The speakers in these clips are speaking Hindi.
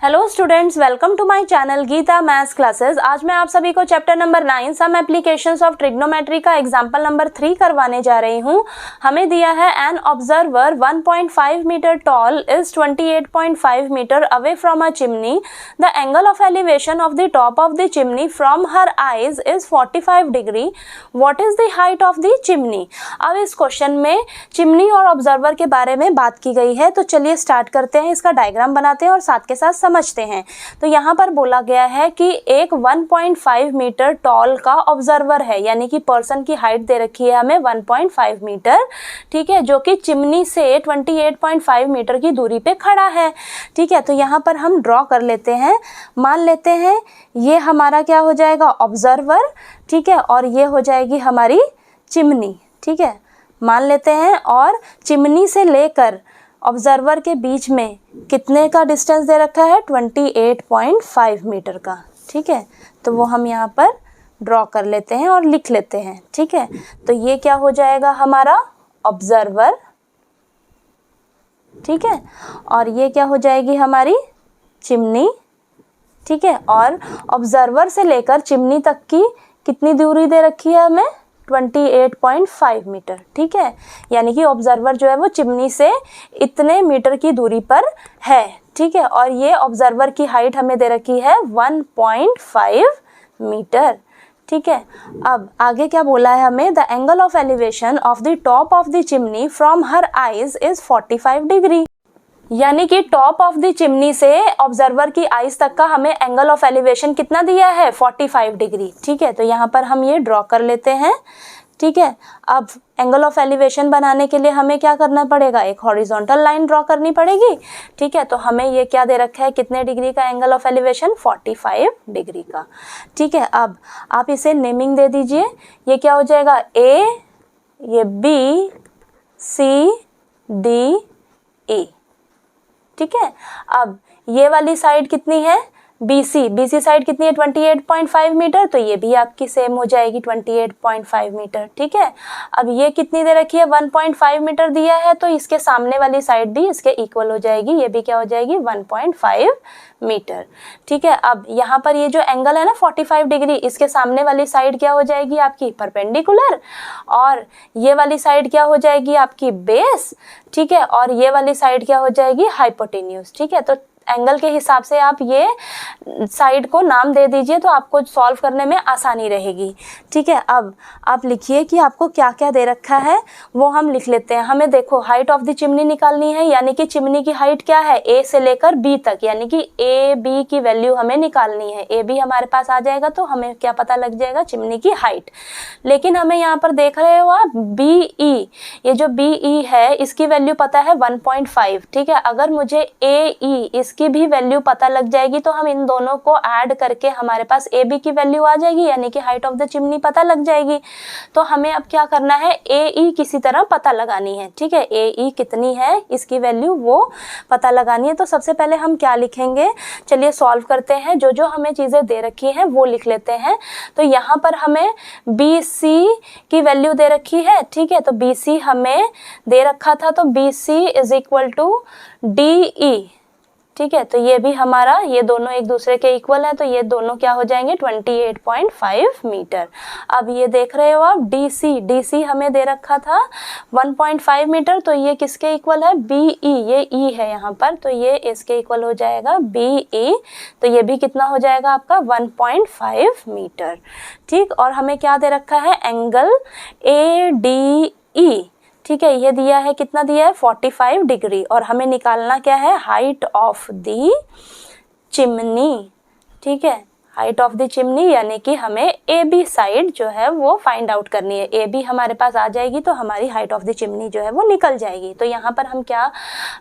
Hello students, welcome to my channel Geeta maths classes. आज मैं आप सभी को chapter number 9 some applications of trigonometry का एग्जांपल नंबर 3 करवाने जा रही हूँ। हमें दिया है an observer 1.5 metre tall is 28.5 metre away from a chimney. The angle of elevation of the top of the chimney from her eyes is 45 degree. What is the height of the chimney. अब इस क्वेश्चन में चिमनी और ऑब्जर्वर के बारे में बात की गई है, तो चलिए स्टार्ट करते हैं। इसका डायग्राम बनाते हैं और साथ के साथ समझते हैं। तो यहाँ पर बोला गया है कि एक 1.5 मीटर टॉल का ऑब्जर्वर है, यानी कि पर्सन की हाइट दे रखी है हमें 1.5 मीटर, ठीक है, जो कि चिमनी से 28.5 मीटर की दूरी पे खड़ा है, ठीक है। तो यहाँ पर हम ड्रॉ कर लेते हैं। मान लेते हैं ये हमारा क्या हो जाएगा, ऑब्जर्वर, ठीक है, और ये हो जाएगी हमारी चिमनी, ठीक है, मान लेते हैं। और चिमनी से लेकर ऑब्जर्वर के बीच में कितने का डिस्टेंस दे रखा है, 28.5 मीटर का, ठीक है। तो वो हम यहाँ पर ड्रॉ कर लेते हैं और लिख लेते हैं, ठीक है। तो ये क्या हो जाएगा हमारा ऑब्जर्वर, ठीक है, और ये क्या हो जाएगी हमारी चिमनी, ठीक है। और ऑब्जर्वर से लेकर चिमनी तक की कितनी दूरी दे रखी है हमें, 28.5 मीटर, ठीक है। यानी कि ऑब्जर्वर जो है वो चिमनी से इतने मीटर की दूरी पर है, ठीक है। और ये ऑब्जर्वर की हाइट हमें दे रखी है 1.5 मीटर, ठीक है। अब आगे क्या बोला है हमें, the angle of elevation of the top of the chimney from her eyes is 45 degree. यानी कि टॉप ऑफ द चिमनी से ऑब्जर्वर की आइज तक का हमें एंगल ऑफ एलिवेशन कितना दिया है, 45 डिग्री, ठीक है। तो यहाँ पर हम ये ड्रॉ कर लेते हैं, ठीक है। अब एंगल ऑफ एलिवेशन बनाने के लिए हमें क्या करना पड़ेगा, एक हॉरिजॉन्टल लाइन ड्रॉ करनी पड़ेगी, ठीक है। तो हमें ये क्या दे रखा है, कितने डिग्री का एंगल ऑफ एलिवेशन, 45 डिग्री का, ठीक है। अब आप इसे नेमिंग दे दीजिए। ये क्या हो जाएगा, ए, ये बी, सी, डी, ए, ठीक है। अब ये वाली साइड कितनी है, BC साइड कितनी है, 28.5 मीटर, तो ये भी आपकी सेम हो जाएगी 28.5 मीटर, ठीक है। अब ये कितनी दे रखी है, 1.5 मीटर दिया है, तो इसके सामने वाली साइड भी इसके इक्वल हो जाएगी, ये भी क्या हो जाएगी 1.5 मीटर, ठीक है। अब यहाँ पर ये जो एंगल है ना 45 डिग्री, इसके सामने वाली साइड क्या हो जाएगी आपकी परपेंडिकुलर, और ये वाली साइड क्या हो जाएगी आपकी बेस, ठीक है, और ये वाली साइड क्या हो जाएगी हाइपोटेन्यूज, ठीक है। तो एंगल के हिसाब से आप ये साइड को नाम दे दीजिए, तो आपको सॉल्व करने में आसानी रहेगी, ठीक है। अब आप लिखिए कि आपको क्या क्या दे रखा है, वो हम लिख लेते हैं। हमें देखो हाइट ऑफ द चिमनी निकालनी है, यानी कि चिमनी की हाइट क्या है, ए से लेकर बी तक, यानी कि ए बी की वैल्यू हमें निकालनी है। ए बी हमारे पास आ जाएगा तो हमें क्या पता लग जाएगा, चिमनी की हाइट। लेकिन हमें यहाँ पर देख रहे हो आप बी ई, ये जो बी ई है इसकी वैल्यू पता है 1.5, ठीक है। अगर मुझे ए ई की भी वैल्यू पता लग जाएगी तो हम इन दोनों को ऐड करके हमारे पास ए बी की वैल्यू आ जाएगी, यानी कि हाइट ऑफ द चिमनी पता लग जाएगी। तो हमें अब क्या करना है, ए ई किसी तरह पता लगानी है, ठीक है। ए ई कितनी है इसकी वैल्यू वो पता लगानी है। तो सबसे पहले हम क्या लिखेंगे, चलिए सॉल्व करते हैं। जो जो हमें चीजें दे रखी हैं वो लिख लेते हैं। तो यहाँ पर हमें बी सी की वैल्यू दे रखी है, ठीक है। तो बी सी हमें दे रखा था, तो B C is equal to D E, ठीक है। तो ये भी हमारा, ये दोनों एक दूसरे के इक्वल है, तो ये दोनों क्या हो जाएंगे 28.5 मीटर। अब ये देख रहे हो आप DC हमें दे रखा था 1.5 मीटर, तो ये किसके इक्वल है, BE, ये E है यहाँ पर, तो ये इसके इक्वल हो जाएगा BE। तो ये भी कितना हो जाएगा आपका 1.5 मीटर, ठीक। और हमें क्या दे रखा है, एंगल ADE, ठीक है। ये दिया है, कितना दिया है 45 डिग्री। और हमें निकालना क्या है, हाइट ऑफ द चिमनी, ठीक है, हाइट ऑफ द चिमनी, यानी कि हमें ए बी साइड जो है वो फाइंड आउट करनी है। ए बी हमारे पास आ जाएगी तो हमारी हाइट ऑफ द चिमनी जो है वो निकल जाएगी। तो यहाँ पर हम क्या,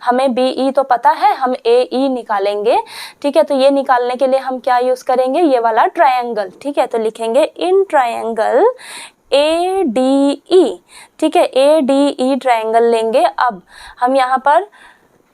हमें बी ई तो पता है, हम ए ई निकालेंगे, ठीक है। तो ये निकालने के लिए हम क्या यूज करेंगे, ये वाला ट्रायंगल, ठीक है। तो लिखेंगे इन ट्रायंगल ADE, ठीक है, ADE ट्रायंगल लेंगे। अब हम यहाँ पर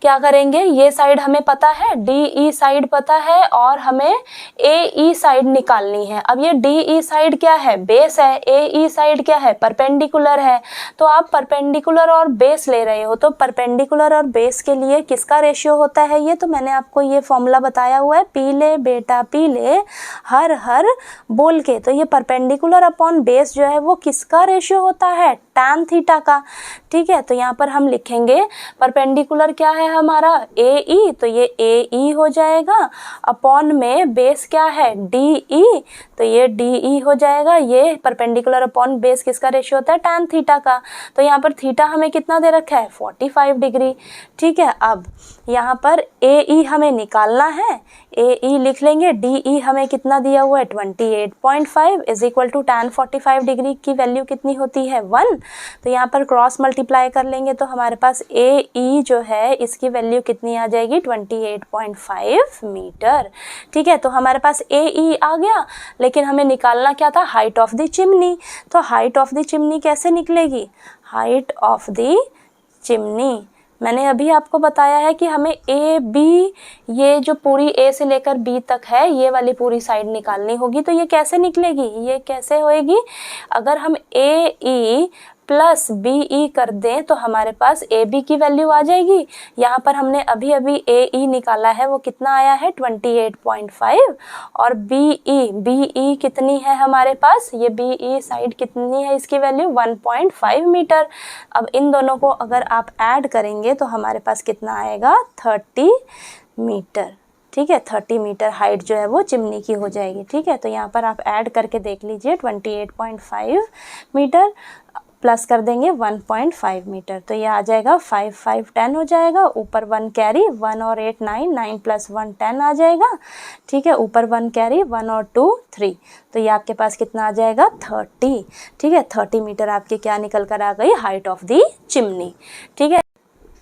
क्या करेंगे, ये साइड हमें पता है, DE साइड पता है और हमें AE साइड निकालनी है। अब ये DE साइड क्या है, बेस है, AE साइड क्या है, परपेंडिकुलर है। तो आप परपेंडिकुलर और बेस ले रहे हो, तो परपेंडिकुलर और बेस के लिए किसका रेशियो होता है, ये तो मैंने आपको ये फॉर्मूला बताया हुआ है, पी ले बेटा पी ले हर हर बोल के। तो ये परपेंडिकुलर अपॉन बेस जो है वो किसका रेशियो होता है, tan थीटा का। ठीक है, तो यहाँ पर हम लिखेंगे परपेंडिकुलर क्या है हमारा, AE, तो ये AE हो जाएगा, अपॉन में बेस क्या है, DE, तो ये DE हो जाएगा। ये परपेंडिकुलर अपॉन बेस किसका रेशियो होता है, tan थीटा का। तो यहाँ पर थीटा हमें कितना दे रखा है, 45 डिग्री। ठीक है, अब यहाँ पर AE हमें निकालना है, AE लिख लेंगे, DE हमें कितना दिया हुआ है 28.5 is equal to tan 45 degree की वैल्यू कितनी होती है 1। तो यहाँ पर क्रॉस मल्टीप्लाई कर लेंगे तो हमारे पास AE जो है इसकी वैल्यू कितनी आ जाएगी 28.5 मीटर। ठीक है, तो हमारे पास AE आ गया, लेकिन हमें निकालना क्या था, हाइट ऑफ द चिमनी। तो हाइट ऑफ द चिमनी कैसे निकलेगी, हाइट ऑफ द चिमनी मैंने अभी आपको बताया है कि हमें AB, ये जो पूरी A से लेकर B तक है, ये वाली पूरी साइड निकालनी होगी। तो ये कैसे निकलेगी, ये कैसे होएगी, अगर हम AE प्लस BE कर दें तो हमारे पास AB की वैल्यू आ जाएगी। यहाँ पर हमने अभी अभी AE निकाला है, वो कितना आया है 28.5, और BE कितनी है हमारे पास, ये BE साइड कितनी है, इसकी वैल्यू 1.5 मीटर। अब इन दोनों को अगर आप ऐड करेंगे तो हमारे पास कितना आएगा 30 मीटर। ठीक है, 30 मीटर हाइट जो है वो चिमनी की हो जाएगी। ठीक है, तो यहाँ पर आप ऐड करके देख लीजिए, 28.5 मीटर प्लस कर देंगे 1.5 मीटर, तो ये आ जाएगा 5 5 10 हो जाएगा, ऊपर 1 कैरी, 1 और 8 9, 9 प्लस 1 10 आ जाएगा। ठीक है, ऊपर 1 कैरी, 1 और 2 3, तो ये आपके पास कितना आ जाएगा 30। ठीक है, 30 मीटर आपकी क्या निकल कर आ गई, हाइट ऑफ दी चिमनी। ठीक है,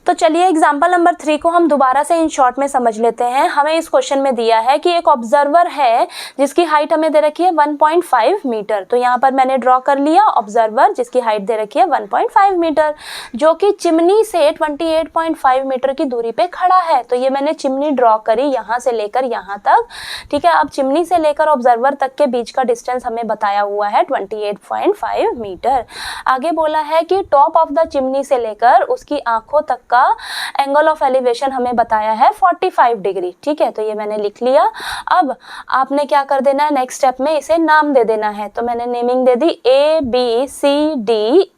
तो चलिए एग्जाम्पल नंबर 3 को हम दोबारा से इन शॉर्ट में समझ लेते हैं। हमें इस क्वेश्चन में दिया है कि एक ऑब्जर्वर है जिसकी हाइट हमें दे रखी है 1.5 मीटर। तो यहाँ पर मैंने ड्रॉ कर लिया ऑब्जर्वर जिसकी हाइट दे रखी है 1.5 मीटर, जो कि चिमनी से 28.5 मीटर की दूरी पे खड़ा है। तो ये मैंने चिमनी ड्रॉ करी यहाँ से लेकर यहाँ तक। ठीक है, अब चिमनी से लेकर ऑब्जर्वर तक के बीच का डिस्टेंस हमें बताया हुआ है 28.5 मीटर। आगे बोला है कि टॉप ऑफ द चिमनी से लेकर उसकी आंखों तक का एंगल ऑफ एलिवेशन हमें बताया है 45 डिग्री। ठीक है, तो ये मैंने लिख लिया। अब आपने क्या कर देना है, नेक्स्ट स्टेप में इसे नाम दे देना है। तो मैंने नेमिंग दे दी ABCDE।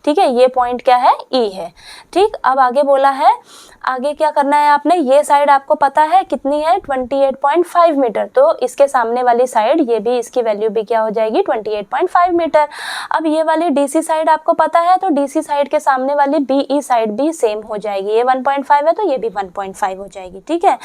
ठीक है, ये पॉइंट क्या है, E है। ठीक, अब आगे बोला है, आगे क्या करना है आपने, ये साइड आपको पता है कितनी है 28.5 मीटर, तो इसके सामने वाली साइड, ये भी इसकी वैल्यू भी क्या हो जाएगी 28.5 मीटर। अब ये वाली DC साइड आपको पता है, तो DC साइड के सामने वाली BE साइड भी सेम हो जाएगी। ये 1.5 है तो ये भी 1.5 हो जाएगी। ठीक है,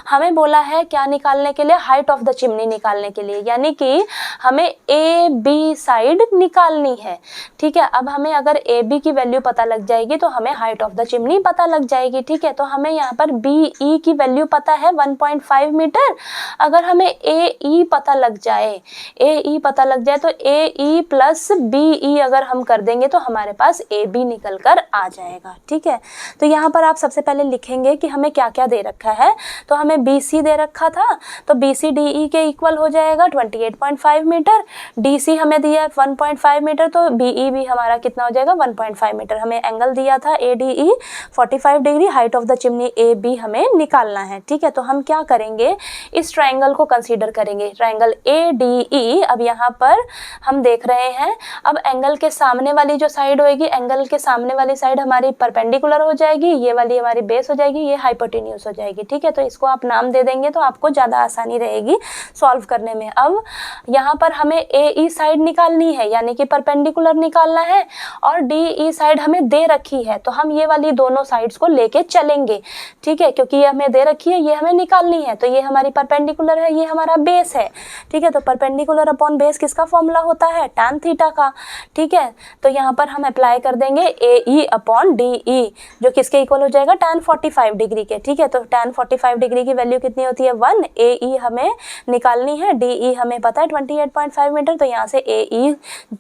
हमें बोला है क्या निकालने के लिए, हाइट ऑफ द चिमनी निकालने के लिए, यानी कि हमें AB साइड निकालनी है। ठीक है, अब हमें अगर AB की वैल्यू पता लग जाएगी तो हमें हाइट ऑफ द चिमनी पता लग जाएगी। ठीक है, तो हमें यहाँ पर BE की वैल्यू पता है 1.5 मीटर। अगर हमें AE पता लग जाए, AE पता लग जाए तो AE प्लस BE अगर हम कर देंगे तो हमारे पास AB निकल कर आ जाएगा। ठीक है, तो यहाँ पर आप सबसे पहले लिखेंगे कि हमें क्या क्या दे रखा है। तो हमें BC दे रखा था, तो BC DE के इक्वल हो जाएगा 28.5 मीटर। DC हमें दिया है 1.5 मीटर, तो BE भी हमारा कितना हो जाएगा 1.5 मीटर। हमें एंगल दिया था ADE 45 degree, height of the chimney AB हमें निकालना है। ठीक है, तो हम क्या करेंगे, इस ट्रायंगल को कंसीडर करेंगे, ट्रायंगल ADE। अब यहाँ पर हम देख रहे हैं, अब एंगल के सामने वाली जो साइड होएगी, एंगल के सामने वाली साइड हमारी परपेंडिकुलर हो जाएगी, ये वाली हमारी बेस हो जाएगी, ये हाइपोटेन्यूज हो जाएगी। ठीक है, तो इसको आप नाम दे देंगे तो आपको ज़्यादा आसानी रहेगी सॉल्व करने में। अब यहाँ पर हमें AE साइड निकालनी है, यानी कि परपेंडिकुलर निकालना है, और DE साइड हमें दे रखी है, तो हम ये वाली दोनों साइड्स को लेके चलेंगे। ठीक है, क्योंकि ये हमें दे रखी है, ये हमें निकालनी है, तो ये हमारी परपेंडिकुलर है, ये हमारा बेस है। ठीक है, तो परपेंडिकुलर अपॉन बेस किसका फॉर्मूला होता है, tan थीटा का। ठीक है, तो यहाँ पर हम अप्लाई कर देंगे AE अपॉन DE, जो किसके इक्वल हो जाएगा tan 45 डिग्री के। ठीक है, तो tan 45 डिग्री की वैल्यू कितनी होती है 1, AE हमें निकालनी है, DE हमें पता है 28.5 मीटर, तो यहाँ से AE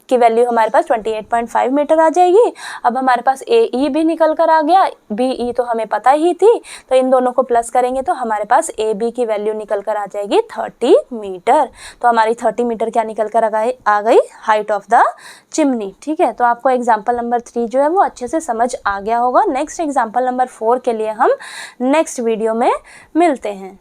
की वैल्यू हमारे पास 28.5 मीटर आ जाएगी। अब हमारे पास AE भी निकल कर आ गया, BE तो हमें पता पता ही थी, तो इन दोनों को प्लस करेंगे तो हमारे पास ए बी की वैल्यू निकल कर आ जाएगी 30 मीटर। तो हमारी 30 मीटर क्या निकल कर आ गई, हाइट ऑफ द चिमनी। ठीक है, तो आपको एग्जाम्पल नंबर 3 जो है वो अच्छे से समझ आ गया होगा। नेक्स्ट एग्जाम्पल नंबर 4 के लिए हम नेक्स्ट वीडियो में मिलते हैं।